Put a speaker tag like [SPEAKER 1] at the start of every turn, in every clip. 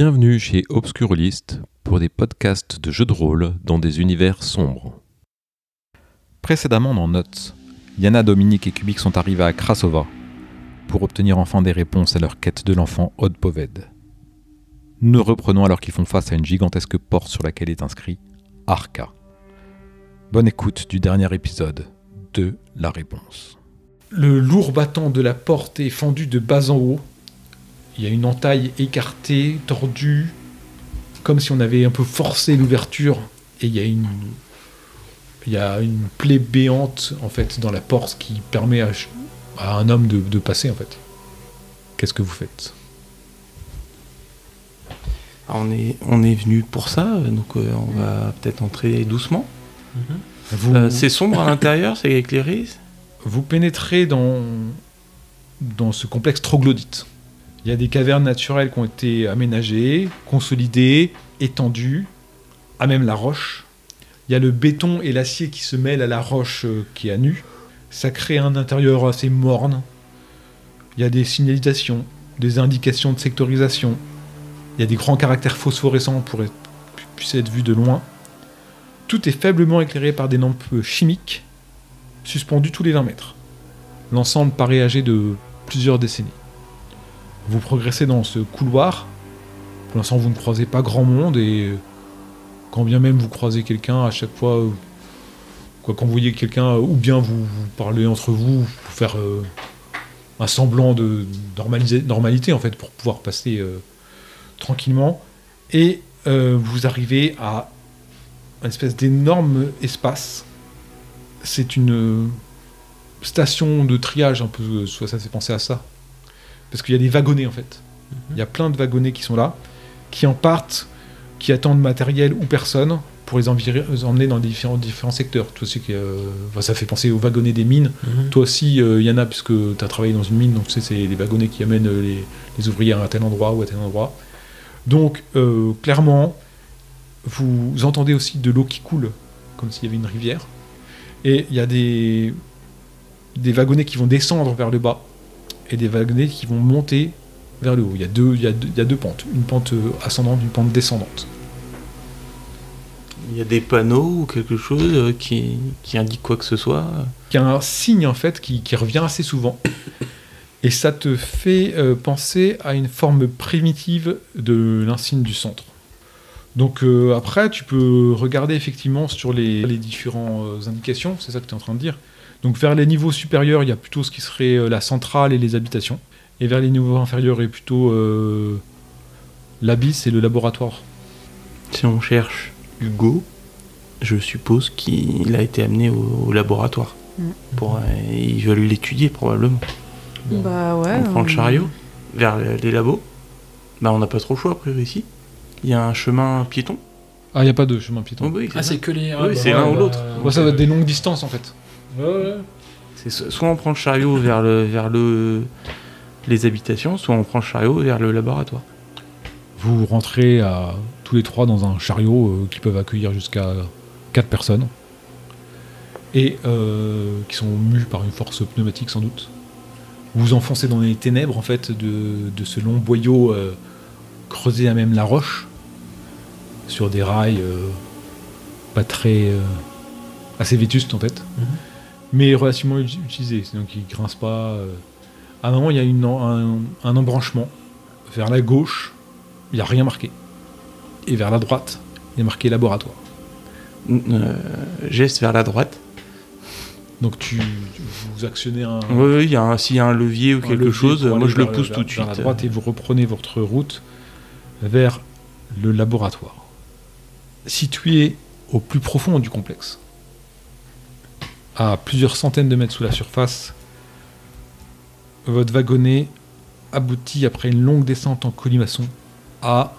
[SPEAKER 1] Bienvenue chez Obscurlist pour des podcasts de jeux de rôle dans des univers sombres. Précédemment dans Notes, Yana, Dominique et Kubik sont arrivés à Krasova pour obtenir enfin des réponses à leur quête de l'enfant Od Poved. Nous reprenons alors qu'ils font face à une gigantesque porte sur laquelle est inscrit Arca. Bonne écoute du dernier épisode de La Réponse.
[SPEAKER 2] Le lourd battant de la porte est fendu de bas en haut. Il y a une entaille écartée, tordue, comme si on avait un peu forcé l'ouverture. Et il y a une plaie béante en fait dans la porte qui permet à un homme de passer en fait. Qu'est-ce que vous faites ?
[SPEAKER 3] On est venu pour ça, donc on va peut-être entrer doucement. C'est sombre à l'intérieur, c'est éclairé.
[SPEAKER 2] Vous pénétrez dans ce complexe troglodyte. Il y a des cavernes naturelles qui ont été aménagées, consolidées, étendues, à même la roche. Il y a le béton et l'acier qui se mêlent à la roche qui est à nu. Ça crée un intérieur assez morne. Il y a des signalisations, des indications de sectorisation. Il y a des grands caractères phosphorescents pour puisse être vu de loin. Tout est faiblement éclairé par des lampes chimiques, suspendues tous les 20 mètres. L'ensemble paraît âgé de plusieurs décennies. Vous progressez dans ce couloir. Pour l'instant, vous ne croisez pas grand monde et quand bien même vous croisez quelqu'un, à chaque fois, quand vous voyez quelqu'un, ou bien vous parlez entre vous pour faire un semblant de normalité en fait, pour pouvoir passer tranquillement. Et vous arrivez à une espèce d'énorme espace. C'est une station de triage un peu, soit ça fait penser à ça. Parce qu'il y a des wagonnets en fait. Il y a plein de wagonnets qui sont là, qui en partent, qui attendent matériel ou personne pour les emmener dans différents secteurs. Toi aussi, ça fait penser aux wagonnets des mines. Toi aussi, Yana, puisque tu as travaillé dans une mine, donc tu sais, c'est les wagonnets qui amènent les ouvriers à un tel endroit ou à tel endroit. Donc, clairement, vous entendez aussi de l'eau qui coule, comme s'il y avait une rivière. Et il y a des wagonnets qui vont descendre vers le bas, et des wagonnets qui vont monter vers le haut. Il y a deux pentes, une pente ascendante, une pente descendante.
[SPEAKER 3] Il y a des panneaux ou quelque chose qui indique quoi que ce soit.
[SPEAKER 2] Il y a un signe en fait qui revient assez souvent, et ça te fait penser à une forme primitive de l'insigne du centre. Donc après, tu peux regarder effectivement sur les différentes indications, c'est ça que tu es en train de dire. Donc vers les niveaux supérieurs, il y a plutôt ce qui serait la centrale et les habitations. Et vers les niveaux inférieurs, il y a plutôt l'abysse et le laboratoire.
[SPEAKER 3] Si on cherche Hugo, je suppose qu'il a été amené au laboratoire. Ils veulent l'étudier probablement.
[SPEAKER 4] Bah ouais.
[SPEAKER 3] On prend le chariot vers les labos. Bah on n'a pas trop le choix après ici. Il y a un chemin piéton.
[SPEAKER 2] Ah, il n'y a pas de chemin piéton.
[SPEAKER 3] Oh, oui,
[SPEAKER 5] c'est que les...
[SPEAKER 3] Oui, c'est l'un ou l'autre.
[SPEAKER 2] Ça va être des longues distances en fait.
[SPEAKER 5] Ouais.
[SPEAKER 3] C'est soit on prend le chariot vers les habitations, soit on prend le chariot vers le laboratoire.
[SPEAKER 2] Vous rentrez tous les trois dans un chariot qui peuvent accueillir jusqu'à 4 personnes et qui sont mus par une force pneumatique sans doute. Vous vous enfoncez dans les ténèbres en fait de ce long boyau creusé à même la roche sur des rails pas très assez vétustes en fait. Mais relativement utilisé, donc il ne grince pas. À un moment, il y a un embranchement. Vers la gauche, il n'y a rien marqué. Et vers la droite, il y a marqué laboratoire.
[SPEAKER 3] Geste vers la droite.
[SPEAKER 2] Donc vous actionnez un...
[SPEAKER 3] Oui, s'il y a un levier ou quelque chose, moi je le pousse tout de suite.
[SPEAKER 2] Vers la droite et vous reprenez votre route vers le laboratoire. Situé au plus profond du complexe, à plusieurs centaines de mètres sous la surface, votre wagonnet aboutit après une longue descente en colimaçon à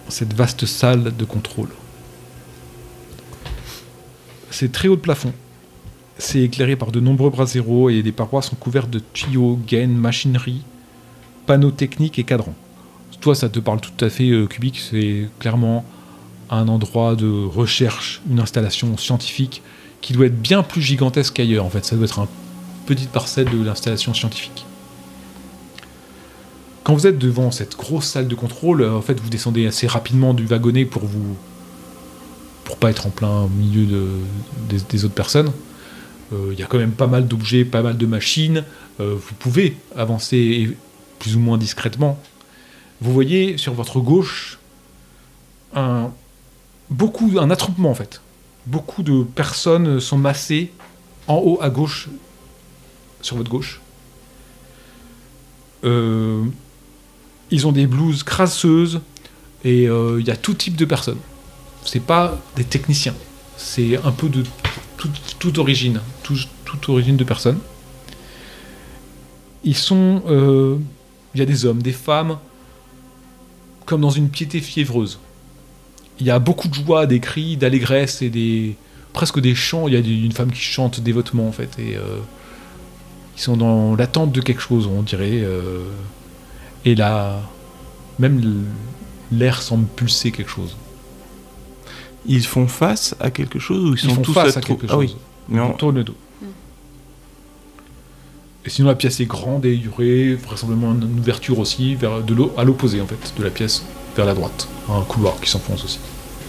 [SPEAKER 2] cette vaste salle de contrôle. C'est très haut de plafond. C'est éclairé par de nombreux braseros et les parois sont couvertes de tuyaux, gaines, machinerie, panneaux techniques et cadrans. Toi, ça te parle tout à fait, Kubik, c'est clairement un endroit de recherche, une installation scientifique qui doit être bien plus gigantesque qu'ailleurs. En fait, ça doit être une petite parcelle de l'installation scientifique. Quand vous êtes devant cette grosse salle de contrôle, en fait, vous descendez assez rapidement du wagonnet pour pas être en plein milieu des autres personnes. Il y a quand même pas mal d'objets, pas mal de machines. Vous pouvez avancer plus ou moins discrètement. Vous voyez sur votre gauche un attroupement en fait. Beaucoup de personnes sont massées en haut à gauche, sur votre gauche. Ils ont des blouses crasseuses et il y a tout type de personnes. C'est pas des techniciens, c'est un peu de toute origine, toute origine de personnes. Il y a des hommes, des femmes, comme dans une piété fiévreuse. Il y a beaucoup de joie, des cris, d'allégresse et presque des chants. Il y a une femme qui chante dévotement en fait et ils sont dans l'attente de quelque chose, on dirait. Et là, même l'air semble pulser quelque chose.
[SPEAKER 3] Ils font face à quelque chose ou ils sont
[SPEAKER 2] font
[SPEAKER 3] tous
[SPEAKER 2] face à quelque chose.
[SPEAKER 3] Ah oui. Mais
[SPEAKER 2] on tourne le dos. Et sinon la pièce est grande et il y aurait vraisemblablement une ouverture aussi à l'opposé en fait de la pièce, vers la droite. Un couloir qui s'enfonce aussi.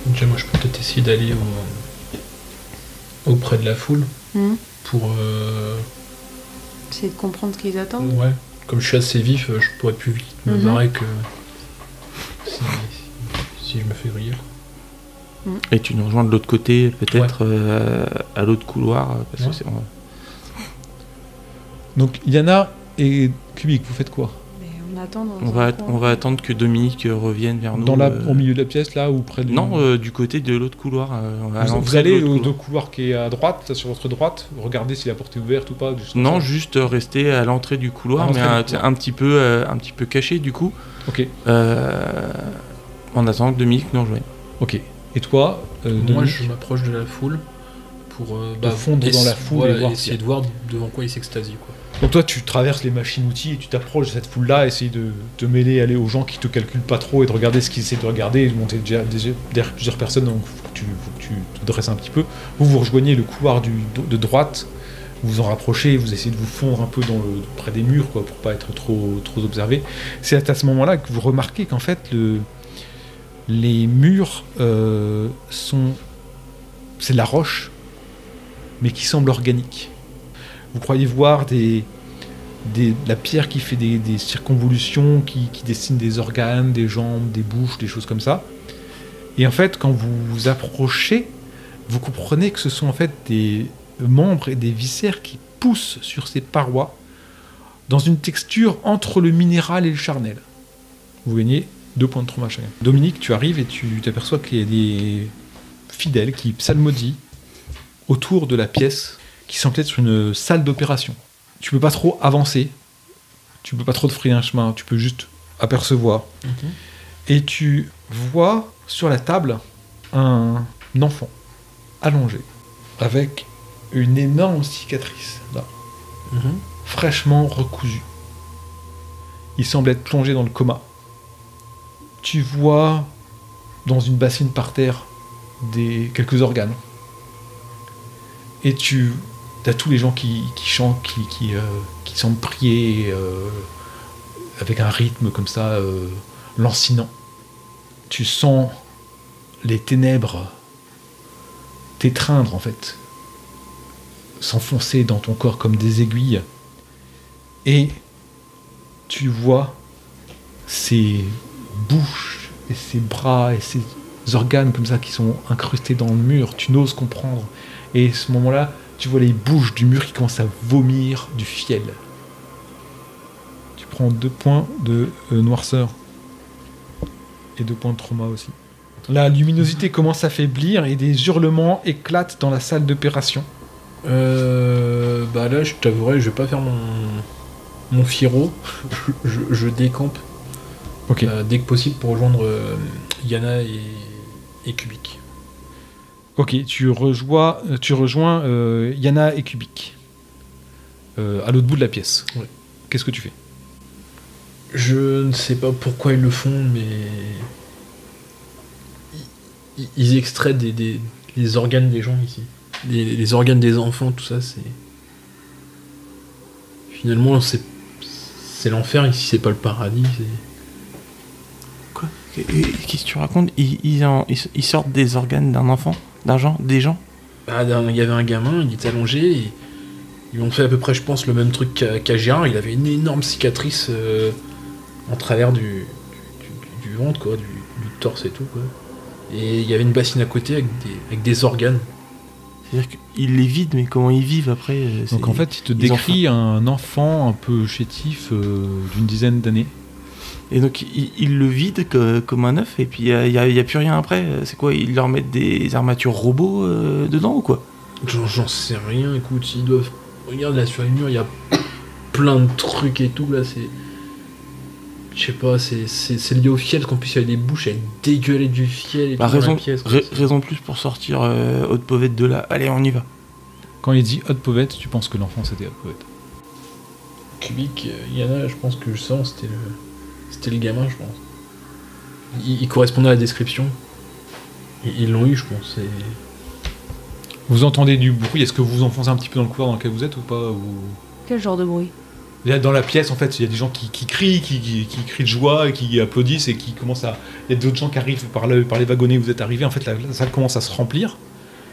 [SPEAKER 4] Déjà moi je peux peut-être essayer d'aller auprès de la foule pour...
[SPEAKER 5] Essayer de comprendre ce qu'ils attendent.
[SPEAKER 4] Ouais. Comme je suis assez vif, je pourrais plus vite me barrer que si je me fais griller.
[SPEAKER 3] Et tu nous rejoins de l'autre côté, peut-être à l'autre couloir, parce que c'est vrai.
[SPEAKER 2] Donc Yana et Kubik, vous faites quoi?
[SPEAKER 5] On attend
[SPEAKER 3] on va attendre que Dominique revienne vers nous.
[SPEAKER 2] Au milieu de la pièce là ou près de...
[SPEAKER 3] Non, du côté de l'autre couloir.
[SPEAKER 2] Vous allez au couloir qui est à droite, sur votre droite, regardez si la porte est ouverte ou pas.
[SPEAKER 3] Non, juste rester à l'entrée du couloir, mais un petit peu caché du coup.
[SPEAKER 2] Ok.
[SPEAKER 3] En attendant que Dominique nous rejoigne.
[SPEAKER 2] Ok. Et toi,
[SPEAKER 4] moi je m'approche de la foule pour
[SPEAKER 2] fondre dans la foule et
[SPEAKER 4] essayer de voir devant quoi il s'extasie quoi.
[SPEAKER 2] Donc toi tu traverses les machines-outils et tu t'approches de cette foule-là, essayer de te mêler aller aux gens qui te calculent pas trop et de regarder ce qu'ils essaient de regarder et de monter derrière plusieurs personnes, donc faut que tu te dresses un petit peu. Vous rejoignez le couloir de droite, vous vous en rapprochez, vous essayez de vous fondre un peu près des murs quoi, pour pas être trop observé. C'est à ce moment-là que vous remarquez qu'en fait les murs c'est de la roche, mais qui semble organique. Vous croyez voir la pierre qui fait des circonvolutions, qui dessine des organes, des jambes, des bouches, des choses comme ça. Et en fait, quand vous vous approchez, vous comprenez que ce sont en fait des membres et des viscères qui poussent sur ces parois dans une texture entre le minéral et le charnel. Vous gagnez 2 points de trauma chacun. Dominique, tu arrives et tu t'aperçois qu'il y a des fidèles qui psalmodient autour de la pièce qui semble être une salle d'opération. Tu peux pas trop avancer, tu peux pas trop te frayer un chemin, tu peux juste apercevoir. Et tu vois sur la table un enfant allongé avec une énorme cicatrice là, fraîchement recousue. Il semble être plongé dans le coma. Tu vois dans une bassine par terre quelques organes. Et tu as tous les gens qui chantent, qui semblent prier avec un rythme comme ça, lancinant. Tu sens les ténèbres t'étreindre en fait, s'enfoncer dans ton corps comme des aiguilles. Et tu vois ces bouches et ces bras et ces organes comme ça qui sont incrustés dans le mur. Tu n'oses comprendre. Et à ce moment-là, tu vois les bouches du mur qui commencent à vomir du fiel. Tu prends 2 points de noirceur. Et 2 points de trauma aussi. La luminosité commence à faiblir et des hurlements éclatent dans la salle d'opération.
[SPEAKER 4] Là, je t'avouerai, je vais pas faire mon Firo. je décampe dès que possible pour rejoindre Yana et Kubik.
[SPEAKER 2] Ok, tu rejoins Yana et Kubik à l'autre bout de la pièce.
[SPEAKER 4] Ouais.
[SPEAKER 2] Qu'est-ce que tu fais?
[SPEAKER 4] Je ne sais pas pourquoi ils le font, mais ils extraient les organes des gens ici. Les organes des enfants, tout ça, c'est... Finalement, c'est c'est l'enfer ici, c'est pas le paradis.
[SPEAKER 3] Quoi ? Qu'est-ce que tu racontes ? Ils sortent des organes d'un enfant ? Des gens ?
[SPEAKER 4] Bah, il y avait un gamin, il était allongé, et ils ont fait à peu près, je pense, le même truc qu'à Gérard. Il avait une énorme cicatrice en travers du ventre, quoi, du torse et tout, quoi. Et il y avait une bassine à côté avec des organes.
[SPEAKER 3] C'est-à-dire qu'ils les vident, mais comment ils vivent après ?
[SPEAKER 2] Donc en fait, il te décrit un enfant un peu chétif d'une dizaine d'années.
[SPEAKER 3] Et donc ils le vident comme un œuf, et puis il n'y a plus rien après. C'est quoi ? Ils leur mettent des armatures robots dedans ou quoi ?
[SPEAKER 4] J'en sais rien, écoute, ils doivent... Regarde là sur les murs, il y a plein de trucs et tout, là, c'est... Je sais pas, c'est lié au fiel, parce qu'en plus il y a des bouches, elles dégueulaient du fiel et tout dans la pièce.
[SPEAKER 3] Raison plus pour sortir Haute Pauvette de là. Allez, on y va.
[SPEAKER 2] Quand il dit Haute Pauvette, tu penses que l'enfant c'était Haute Pauvette.
[SPEAKER 4] Kubik, Yana, je pense que je sens, c'était le gamin, je pense. Il correspondait à la description. Ils l'ont eu, je pense.
[SPEAKER 2] Vous entendez du bruit, est-ce que vous vous enfoncez un petit peu dans le couloir dans lequel vous êtes ou pas ou...
[SPEAKER 5] Quel genre de bruit?
[SPEAKER 2] Là, dans la pièce, en fait, il y a des gens qui crient, qui crient de joie, et qui applaudissent et qui commencent à... Il y a d'autres gens qui arrivent par les wagonnets où vous êtes arrivés. En fait, la salle commence à se remplir.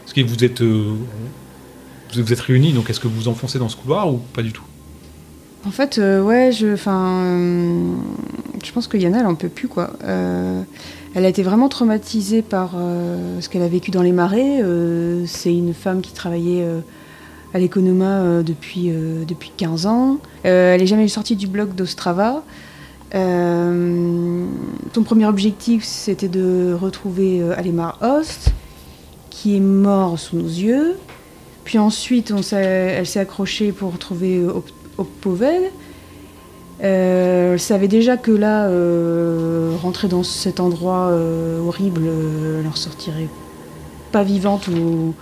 [SPEAKER 2] Parce que vous êtes réunis, donc est-ce que vous vous enfoncez dans ce couloir ou pas du tout?
[SPEAKER 5] En fait, ouais, je pense que Yana, elle en peut plus, quoi. Elle a été vraiment traumatisée par ce qu'elle a vécu dans les marais. C'est une femme qui travaillait à l'Economa depuis 15 ans. Elle n'est jamais sortie du bloc d'Ostrava. Son premier objectif, c'était de retrouver Alemar Host, qui est mort sous nos yeux. Puis ensuite, elle s'est accrochée pour retrouver Opovel. Elle savait déjà que là, rentrer dans cet endroit horrible, elle en sortirait pas vivante ou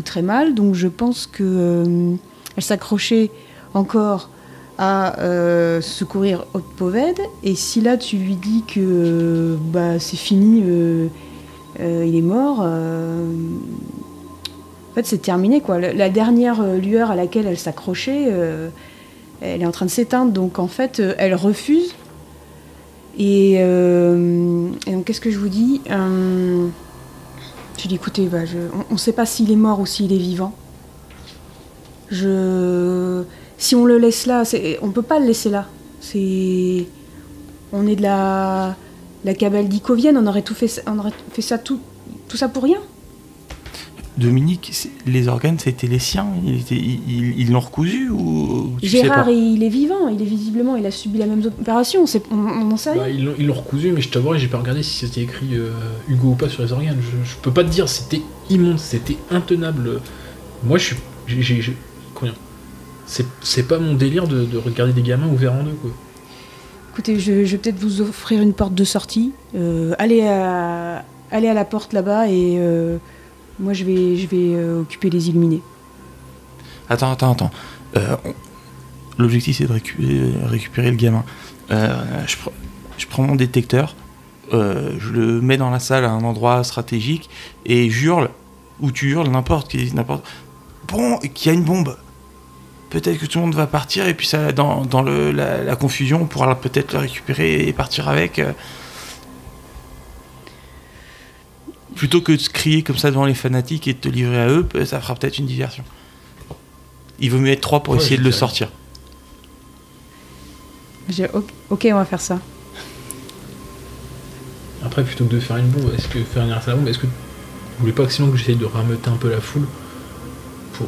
[SPEAKER 5] très mal. Donc je pense que elle s'accrochait encore à secourir Opovel. Et si là tu lui dis que c'est fini, il est mort, en fait c'est terminé, quoi. La dernière lueur à laquelle elle s'accrochait, elle est en train de s'éteindre, donc en fait, elle refuse. Et donc, qu'est-ce que je vous dis ? Je dis, écoutez, on ne sait pas s'il est mort ou s'il est vivant. Si on le laisse là, on ne peut pas le laisser là. On est de la cabale d'Icovienne, on aurait fait ça tout ça pour rien.
[SPEAKER 3] Dominique, les organes, c'était les siens. Ils l'ont recousu ou
[SPEAKER 5] Gérard, il est vivant. Il est visiblement, il a subi la même opération. On n'en sait rien.
[SPEAKER 4] Ils l'ont recousu, mais je t'avoue, j'ai pas regardé si c'était écrit Hugo ou pas sur les organes. Je peux pas te dire. C'était immonde, c'était intenable. Moi, combien ? C'est pas mon délire de regarder des gamins ouverts en deux, quoi.
[SPEAKER 5] Écoutez, je vais peut-être vous offrir une porte de sortie. Allez à la porte là-bas et. Moi, je vais occuper les illuminés.
[SPEAKER 3] Attends. L'objectif, c'est de récupérer le gamin. Je prends mon détecteur, je le mets dans la salle à un endroit stratégique et j'hurle, ou tu hurles, n'importe. Bon, qu'il y a une bombe. Peut-être que tout le monde va partir et puis ça, dans la confusion, on pourra peut-être le récupérer et partir avec. Plutôt que de se crier comme ça devant les fanatiques et de te livrer à eux, ça fera peut-être une diversion. Il vaut mieux être 3 pour essayer de le sortir.
[SPEAKER 5] Ok, on va faire ça.
[SPEAKER 4] Après, plutôt que de faire une bombe, est-ce que vous voulez pas que sinon que j'essaye de rameuter un peu la foule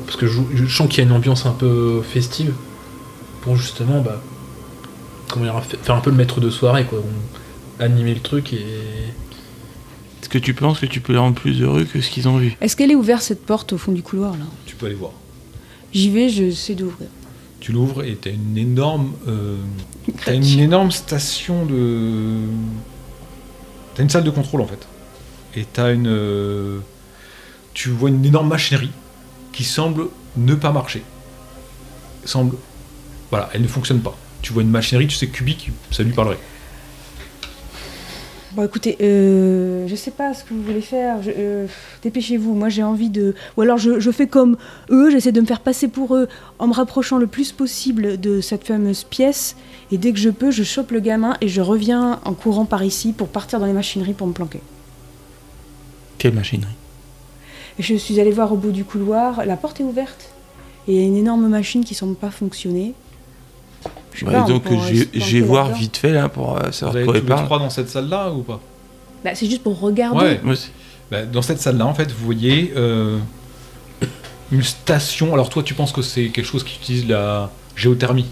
[SPEAKER 4] parce que je sens qu'il y a une ambiance un peu festive pour justement faire un peu le maître de soirée, quoi. Animer le truc et...
[SPEAKER 3] Est-ce que tu penses que tu peux les rendre plus heureux que ce qu'ils ont vu ?
[SPEAKER 5] Est-ce qu'elle est ouverte, cette porte au fond du couloir, là ?
[SPEAKER 2] Tu peux aller voir.
[SPEAKER 5] J'y vais, j'essaie d'ouvrir.
[SPEAKER 2] Tu l'ouvres et t'as une énorme station de... T'as une salle de contrôle, en fait. Et tu vois une énorme machinerie qui semble ne pas marcher. Elle ne fonctionne pas. Tu vois une machinerie, tu sais que Kubik, ça lui parlerait.
[SPEAKER 5] Bon, écoutez, je sais pas ce que vous voulez faire. Dépêchez-vous. Moi, j'ai envie de. Ou alors, je fais comme eux. J'essaie de me faire passer pour eux en me rapprochant le plus possible de cette fameuse pièce. Et dès que je peux, je chope le gamin et je reviens en courant par ici pour partir dans les machineries pour me planquer.
[SPEAKER 3] Quelle machinerie?
[SPEAKER 5] Je suis allée voir au bout du couloir. La porte est ouverte. Et il y a une énorme machine qui semble pas fonctionner. Je sais pas,
[SPEAKER 3] Donc
[SPEAKER 5] on pourrait se
[SPEAKER 3] j'ai
[SPEAKER 5] planquer
[SPEAKER 3] voir
[SPEAKER 5] là-dedans.
[SPEAKER 3] vite fait là pour
[SPEAKER 2] Vous
[SPEAKER 3] savoir
[SPEAKER 2] avez
[SPEAKER 3] de quoi
[SPEAKER 2] tous
[SPEAKER 3] il
[SPEAKER 2] les
[SPEAKER 3] parle.
[SPEAKER 2] trois dans cette salle-là ou pas?
[SPEAKER 5] Bah, c'est juste pour regarder.
[SPEAKER 2] Ouais.
[SPEAKER 3] Moi aussi.
[SPEAKER 2] Bah, dans cette salle-là, en fait, vous voyez une station. Alors toi, tu penses que c'est quelque chose qui utilise la géothermie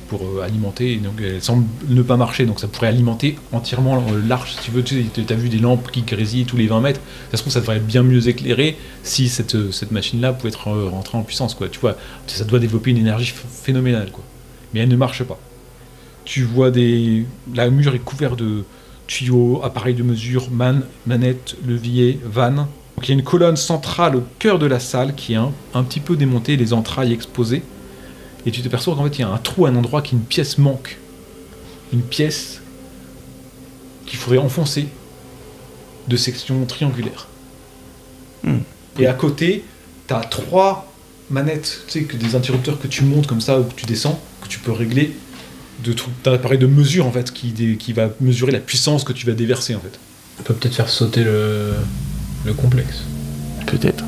[SPEAKER 2] pour alimenter. Donc elle semble ne pas marcher, donc ça pourrait alimenter entièrement l'arche. Si tu veux, tu as vu des lampes qui grésillent tous les 20 mètres. Ça se trouve, ça devrait être bien mieux éclairé si cette machine-là pouvait être rentrée en puissance, quoi. Tu vois, ça doit développer une énergie phénoménale, quoi. Mais elle ne marche pas. Tu vois la mur est couvert de tuyaux, appareils de mesure, manettes, leviers, vannes. Donc il y a une colonne centrale au cœur de la salle qui est un petit peu démontée, les entrailles exposées. Et tu t'aperçois qu'en fait il y a un trou à un endroit qu'une pièce manque. Une pièce qu'il faudrait enfoncer de section triangulaire. Et à côté, tu as 3 manettes, tu sais, des interrupteurs que tu montes comme ça ou que tu descends, que tu peux régler d'un appareil de mesure en fait qui va mesurer la puissance que tu vas déverser en fait.
[SPEAKER 4] On peut peut-être faire sauter le complexe.
[SPEAKER 3] Peut-être.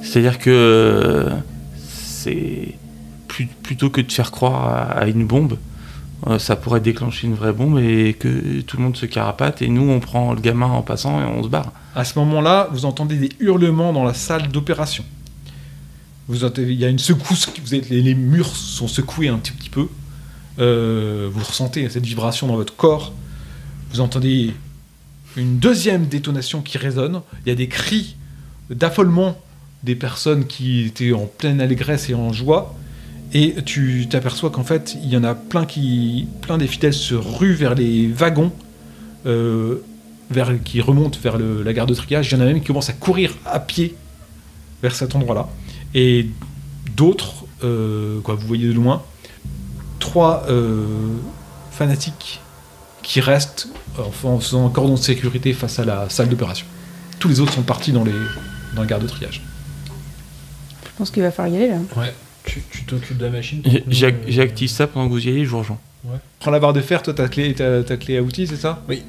[SPEAKER 3] C'est-à-dire que c'est plutôt que de faire croire à une bombe, ça pourrait déclencher une vraie bombe et que tout le monde se carapate et nous on prend le gamin en passant et on se barre.
[SPEAKER 2] À ce moment-là, vous entendez des hurlements dans la salle d'opération. Il y a une secousse, les murs sont secoués un petit peu. Vous ressentez cette vibration dans votre corps. Vous entendez une deuxième détonation qui résonne. Il y a des cris d'affolement des personnes qui étaient en pleine allégresse et en joie. Et tu t'aperçois qu'en fait, il y en a plein des fidèles se ruent vers les wagons qui remontent vers la gare de triage. Il y en a même qui commencent à courir à pied vers cet endroit-là. Et d'autres, vous voyez de loin, 3 fanatiques qui restent en faisant un cordon de sécurité face à la salle d'opération. Tous les autres sont partis dans la gare de triage.
[SPEAKER 5] Je pense qu'il va falloir y aller là.
[SPEAKER 4] Ouais. Tu t'occupes de la machine.
[SPEAKER 3] J'active ça pendant que vous y allez, je vous rejoins.
[SPEAKER 4] Ouais.
[SPEAKER 2] Prends la barre de fer, toi ta clé à outils, c'est ça?
[SPEAKER 4] Oui.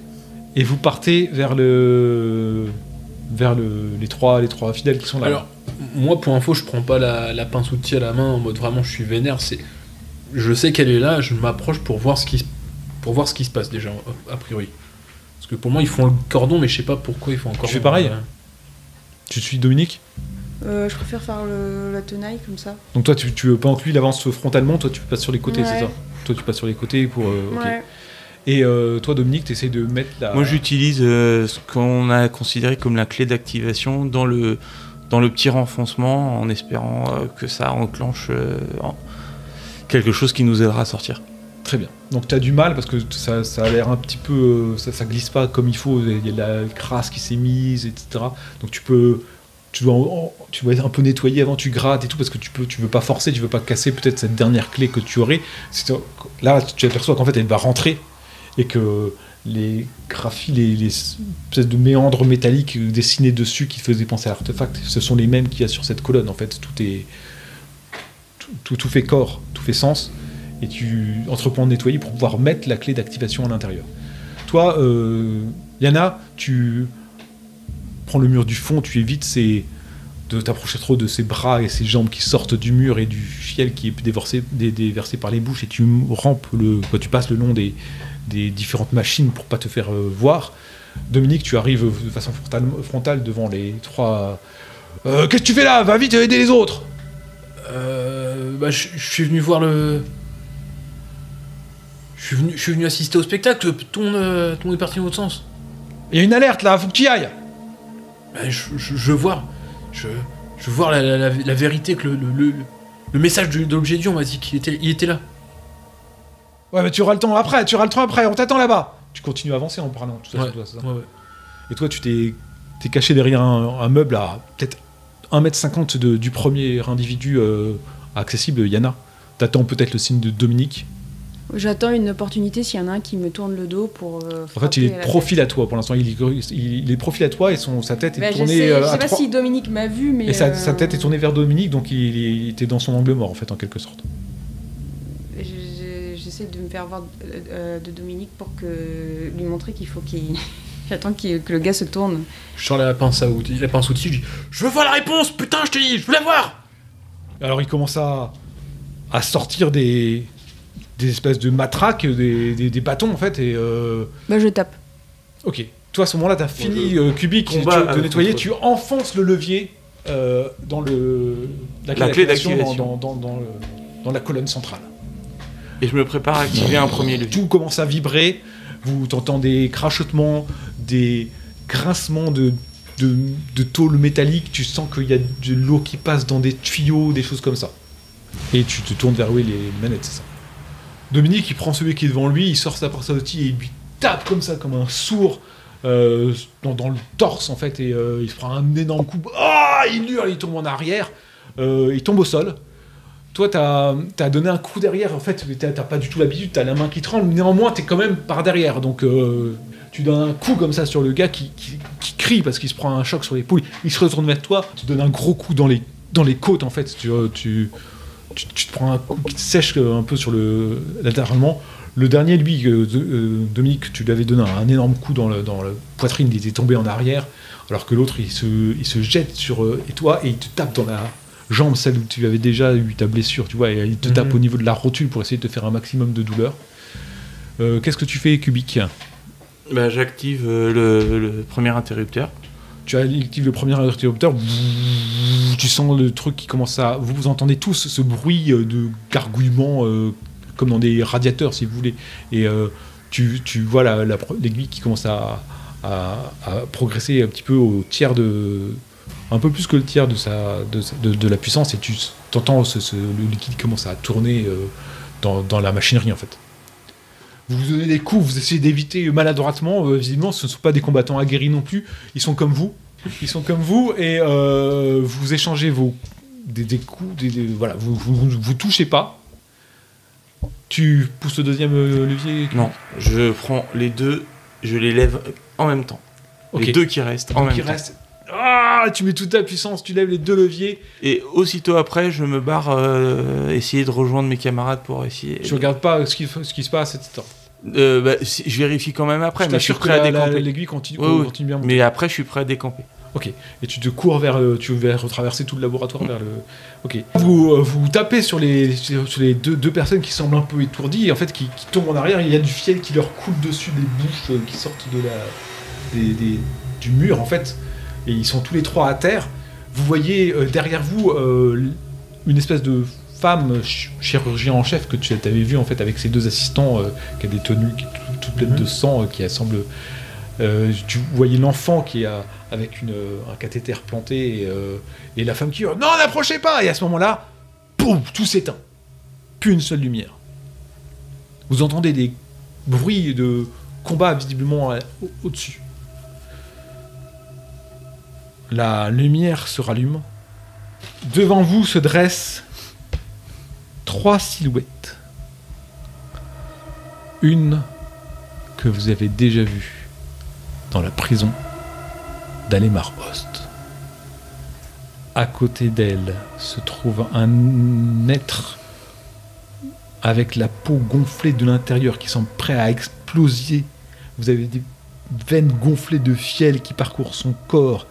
[SPEAKER 2] Et vous partez vers les trois fidèles qui sont là.
[SPEAKER 4] Alors, moi pour info, je prends pas la pince outil à la main en mode vraiment je suis vénère. Je sais qu'elle est là, je m'approche pour voir ce qui se passe déjà, a priori. Parce que pour moi, ils font le cordon, mais je sais pas pourquoi ils font un cordon.
[SPEAKER 2] Tu fais pareil. Tu suis Dominique?
[SPEAKER 5] Je préfère faire la tenaille comme ça.
[SPEAKER 2] Donc toi, tu veux pas que lui il avance frontalement, toi tu passes sur les côtés,
[SPEAKER 5] Ouais.
[SPEAKER 2] c'est ça? Toi tu passes sur les côtés pour... ok.
[SPEAKER 5] Ouais.
[SPEAKER 2] Et toi Dominique, tu essaies de mettre la...
[SPEAKER 3] Moi j'utilise ce qu'on a considéré comme la clé d'activation dans le petit renfoncement en espérant que ça enclenche quelque chose qui nous aidera à sortir.
[SPEAKER 2] Très bien. Donc tu as du mal parce que ça a l'air un petit peu... ça glisse pas comme il faut, il y a de la crasse qui s'est mise, etc. Donc tu dois être un peu nettoyer avant, tu grattes et tout, parce que tu veux pas forcer, tu veux pas casser peut-être cette dernière clé que tu aurais. Là, tu aperçois qu'en fait, elle va rentrer et que les graphies, les espèces de méandres métalliques dessinés dessus qui faisaient penser à l'artefact, ce sont les mêmes qu'il y a sur cette colonne. En fait, tout fait corps, tout fait sens, et tu entreprends de nettoyer pour pouvoir mettre la clé d'activation à l'intérieur. Toi, Yana, tu prends le mur du fond, tu évites de t'approcher trop de ses bras et ses jambes qui sortent du mur et du fiel qui est déversé par les bouches, et tu rampes tu passes le long des différentes machines pour pas te faire voir. Dominique, tu arrives de façon frontale devant les 3... Qu'est-ce que tu fais là? Va vite aider les autres!
[SPEAKER 4] Je suis venu voir le... Je suis venu assister au spectacle, ton est parti dans l'autre sens.
[SPEAKER 2] Il y a une alerte là, faut que tu y ailles!
[SPEAKER 4] Je vois la vérité, que le message de l'objet Dieu, on m'a dit qu'il était là.
[SPEAKER 2] Ouais, mais tu auras le temps après, on t'attend là-bas! Tu continues à avancer en parlant, tout ça,
[SPEAKER 4] Ouais.
[SPEAKER 2] c'est ça.
[SPEAKER 4] Ouais.
[SPEAKER 2] Et toi, tu t'es caché derrière un meuble à peut-être 1m50 du premier individu accessible, Yana. T'attends peut-être le signe de Dominique.
[SPEAKER 5] J'attends une opportunité s'il y en a un qui me tourne le dos pour.
[SPEAKER 2] En fait, il est de profil à toi pour l'instant. Il est profil à toi et sa tête est tournée.
[SPEAKER 5] Je sais pas si Dominique m'a vu, mais.
[SPEAKER 2] Et sa tête est tournée vers Dominique, donc il était dans son angle mort en fait, en quelque sorte.
[SPEAKER 5] J'essaie de me faire voir de Dominique pour lui montrer qu'il faut qu'il. J'attends que le gars se tourne.
[SPEAKER 4] Je sors la pince à outils, je dis « Je veux voir la réponse, putain, je te dis, je veux la voir !»
[SPEAKER 2] Alors il commence à sortir des espèces de matraques, des bâtons en fait, et...
[SPEAKER 5] je tape.
[SPEAKER 2] Ok. Toi à ce moment-là, t'as fini Cubic de nettoyer, tu enfonces le levier dans la clé d'activation dans la colonne centrale.
[SPEAKER 3] Et je me prépare à activer un premier levier.
[SPEAKER 2] Tout commence à vibrer, vous t'entendez des crachotements, des grincements de tôle métallique, tu sens qu'il y a de l'eau qui passe dans des tuyaux, des choses comme ça. Et tu te tournes vers où les manettes, c'est ça. Dominique, il prend celui qui est devant lui, il sort sa pince à outils et il lui tape comme ça, comme un sourd, dans le torse en fait, et il se prend un énorme coup. Ah, il hurle, il tombe en arrière, il tombe au sol. Toi, t'as donné un coup derrière, en fait, t'as pas du tout l'habitude, t'as la main qui tremble, mais néanmoins, t'es quand même par derrière, donc tu donnes un coup comme ça sur le gars qui crie parce qu'il se prend un choc sur l'épaule, il se retourne vers toi, tu donnes un gros coup dans les côtes, en fait, tu te prends un coup qui te sèche un peu latéralement. Le dernier, lui, Dominique, tu lui avais donné un énorme coup dans la poitrine, il était tombé en arrière, alors que l'autre, il se jette sur toi et il te tape dans la jambe, celle où tu avais déjà eu ta blessure, tu vois, et il te tape au niveau de la rotule pour essayer de te faire un maximum de douleur. Qu'est-ce que tu fais, Cubic ?
[SPEAKER 3] J'active le premier interrupteur.
[SPEAKER 2] Tu actives le premier interrupteur, tu sens le truc qui commence à... Vous entendez tous ce bruit de gargouillement comme dans des radiateurs, si vous voulez. Et tu vois l'aiguille qui commence à progresser un petit peu au tiers un peu plus que le tiers de la puissance, et tu entends le liquide commence à tourner dans la machinerie, en fait. Vous vous donnez des coups, vous essayez d'éviter maladroitement. Visiblement, ce ne sont pas des combattants aguerris non plus. Ils sont comme vous. Et vous échangez des coups. Voilà, vous touchez pas. Tu pousses le deuxième levier ?
[SPEAKER 3] Non, je prends les deux, je les lève en même temps. Okay. Les deux qui restent en même temps.
[SPEAKER 2] Ah, tu mets toute ta puissance, tu lèves les deux leviers.
[SPEAKER 3] Et aussitôt après, je me barre essayer de rejoindre mes camarades pour essayer...
[SPEAKER 2] Tu regardes pas ce qui se passe, etc.
[SPEAKER 3] Je vérifie quand même après, mais je suis prêt à décamper.
[SPEAKER 2] L'aiguille continue bien.
[SPEAKER 3] Mais après, je suis prêt à décamper.
[SPEAKER 2] Ok. Et tu te cours tu vas retraverser tout le laboratoire vers le... Ok. Vous tapez sur les deux personnes qui semblent un peu étourdies, et en fait, qui tombent en arrière. Il y a du fiel qui leur coule dessus, des bouches qui sortent du mur, en fait. Et ils sont tous les trois à terre. Vous voyez derrière vous une espèce de femme chirurgien en chef que tu avais vu en fait avec ses deux assistants qui a des tenues toutes pleines de sang qui semblent... tu voyais l'enfant qui est avec un cathéter planté et la femme qui dit « Non, n'approchez pas !» Et à ce moment-là, boum, tout s'éteint. Plus une seule lumière. Vous entendez des bruits de combat visiblement au-dessus. La lumière se rallume. Devant vous se dressent 3 silhouettes. Une que vous avez déjà vue dans la prison d'Alemar Ost. À côté d'elle se trouve un être avec la peau gonflée de l'intérieur qui semble prêt à exploser. Vous avez des veines gonflées de fiel qui parcourent son corps.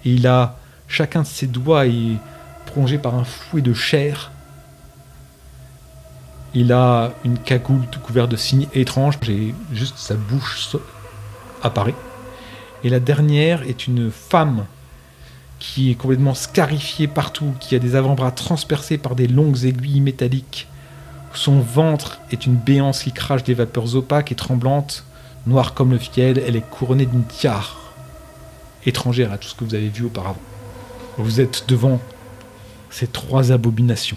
[SPEAKER 2] Et il a, chacun de ses doigts est prolongé par un fouet de chair. Il a une cagoule couverte de signes étranges, et juste sa bouche apparaît. Et la dernière est une femme qui est complètement scarifiée partout, qui a des avant-bras transpercés par des longues aiguilles métalliques. Son ventre est une béance qui crache des vapeurs opaques et tremblantes, noire comme le fiel. Elle est couronnée d'une tiare étrangère à tout ce que vous avez vu auparavant. Vous êtes devant ces 3 abominations.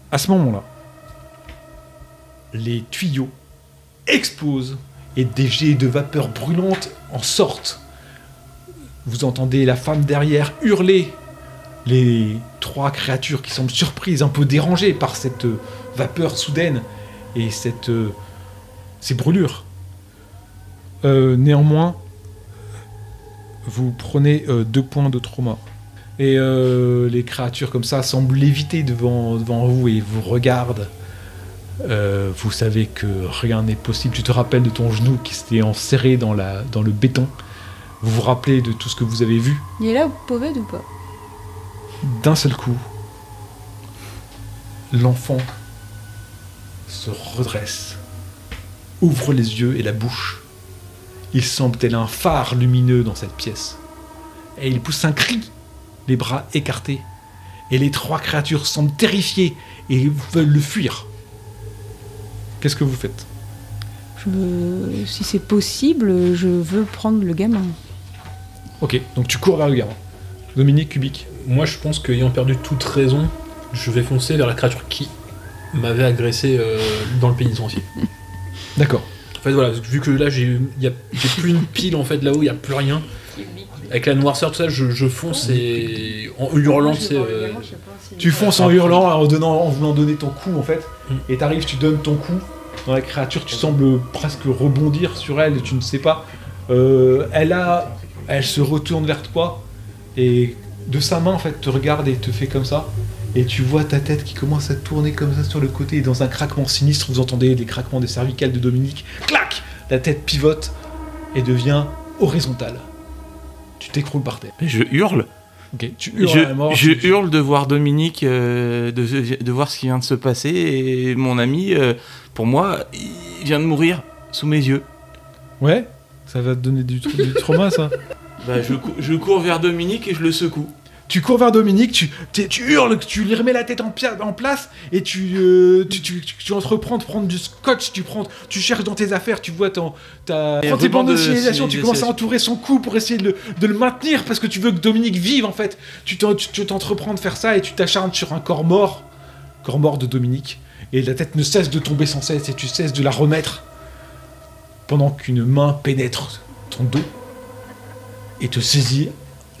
[SPEAKER 2] À ce moment-là, les tuyaux explosent et des jets de vapeur brûlante en sortent. Vous entendez la femme derrière hurler. Les 3 créatures qui semblent surprises, un peu dérangées par cette vapeur soudaine, et ces brûlures. Néanmoins, vous prenez 2 points de trauma. Et les créatures comme ça semblent léviter devant vous et vous regardent. Vous savez que rien n'est possible. Tu te rappelles de ton genou qui s'était enserré dans le béton. Vous vous rappelez de tout ce que vous avez vu.
[SPEAKER 5] Il est là, Poved, ou pas?
[SPEAKER 2] D'un seul coup, l'enfant se redresse, ouvre les yeux et la bouche. Il semble tel un phare lumineux dans cette pièce. Et il pousse un cri, les bras écartés. Et les 3 créatures semblent terrifiées et veulent le fuir. Qu'est-ce que vous faites?
[SPEAKER 5] Si c'est possible, je veux prendre le gamin.
[SPEAKER 2] Ok, donc tu cours vers le gamin. Dominique, Kubik.
[SPEAKER 4] Moi, je pense qu'ayant perdu toute raison, je vais foncer vers la créature qui m'avait agressé dans le pénitencier.
[SPEAKER 2] D'accord.
[SPEAKER 4] En fait, voilà, vu que là, j'ai plus une pile en fait là-haut, il n'y a plus rien. Avec la noirceur, tout ça, je fonce et en hurlant, c'est.
[SPEAKER 2] Tu fonces en hurlant, en voulant donner ton coup en fait, et t'arrives, tu donnes ton coup dans la créature, tu sembles presque rebondir sur elle, tu ne sais pas. Elle se retourne vers toi et de sa main en fait te regarde et te fait comme ça. Et tu vois ta tête qui commence à tourner comme ça sur le côté et dans un craquement sinistre, vous entendez des craquements des cervicales de Dominique. Clac! La tête pivote et devient horizontale. Tu t'écroules par terre.
[SPEAKER 3] Mais je hurle.
[SPEAKER 2] Ok, tu hurles à la mort.
[SPEAKER 3] Je hurle de voir Dominique, de voir ce qui vient de se passer. Et mon ami, pour moi, il vient de mourir sous mes yeux.
[SPEAKER 2] Ouais, ça va te donner du trauma ça.
[SPEAKER 3] Bah, je cours vers Dominique et je le secoue.
[SPEAKER 2] Tu cours vers Dominique, tu hurles, tu lui remets la tête en place et tu entreprends de prendre du scotch, tu cherches dans tes affaires, tu vois prends tes bandes de signalisation, tu commences à entourer son cou pour essayer de le maintenir parce que tu veux que Dominique vive en fait. Tu t'entreprends de faire ça et tu t'acharnes sur un corps mort de Dominique et la tête ne cesse de tomber sans cesse et tu cesses de la remettre pendant qu'une main pénètre ton dos et te saisit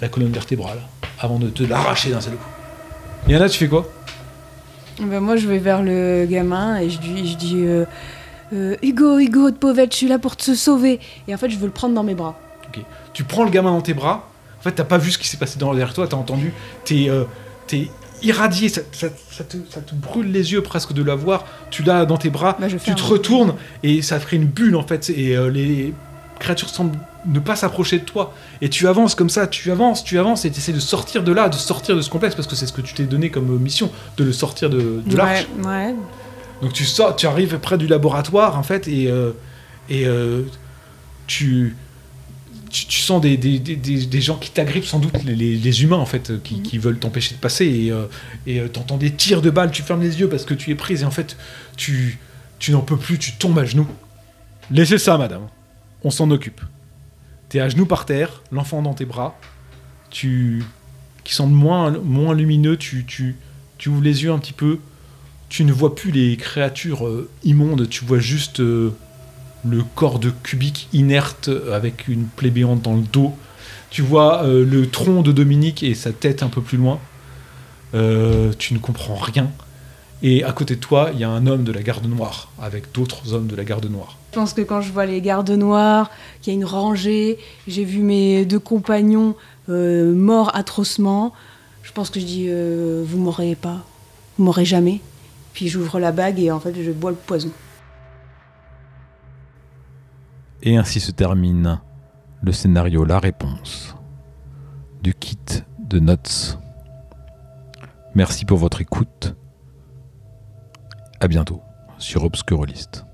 [SPEAKER 2] la colonne vertébrale avant de te l'arracher d'un seul coup. Yana, tu fais quoi?
[SPEAKER 5] Ben moi, je vais vers le gamin et je dis Hugo de Poved, je suis là pour te sauver. Et en fait, je veux le prendre dans mes bras.
[SPEAKER 2] Ok. Tu prends le gamin dans tes bras. En fait, t'as pas vu ce qui s'est passé derrière toi, t'as entendu. T'es irradié, ça te brûle les yeux presque de la voir. Tu l'as dans tes bras, tu te retournes et ça ferait une bulle en fait. Et les créatures semblent ne pas s'approcher de toi. Et tu avances comme ça, tu avances et tu essaies de sortir de là, de sortir de ce complexe, parce que c'est ce que tu t'es donné comme mission, de le sortir de l'arche.
[SPEAKER 5] Ouais.
[SPEAKER 2] Donc tu arrives près du laboratoire, en fait, et tu sens des gens qui t'agrippent, sans doute les humains, en fait, qui veulent t'empêcher de passer, et t'entends des tirs de balles, tu fermes les yeux parce que tu es prise, et en fait, tu n'en peux plus, tu tombes à genoux. Laissez ça, madame. On s'en occupe. T'es à genoux par terre, l'enfant dans tes bras, qui semble moins lumineux, tu ouvres les yeux un petit peu, tu ne vois plus les créatures immondes, tu vois juste le corps de Kubik inerte avec une plaie béante dans le dos. Tu vois le tronc de Dominique et sa tête un peu plus loin. Tu ne comprends rien. Et à côté de toi, il y a un homme de la garde noire, avec d'autres hommes de la garde noire.
[SPEAKER 5] Je pense que quand je vois les gardes noirs, qu'il y a une rangée, j'ai vu mes 2 compagnons morts atrocement, je pense que je dis vous m'aurez pas, vous m'aurez jamais. Puis j'ouvre la bague et en fait je bois le poison.
[SPEAKER 1] Et ainsi se termine le scénario La Réponse du kit de Notes. Merci pour votre écoute. À bientôt sur Obscurolist.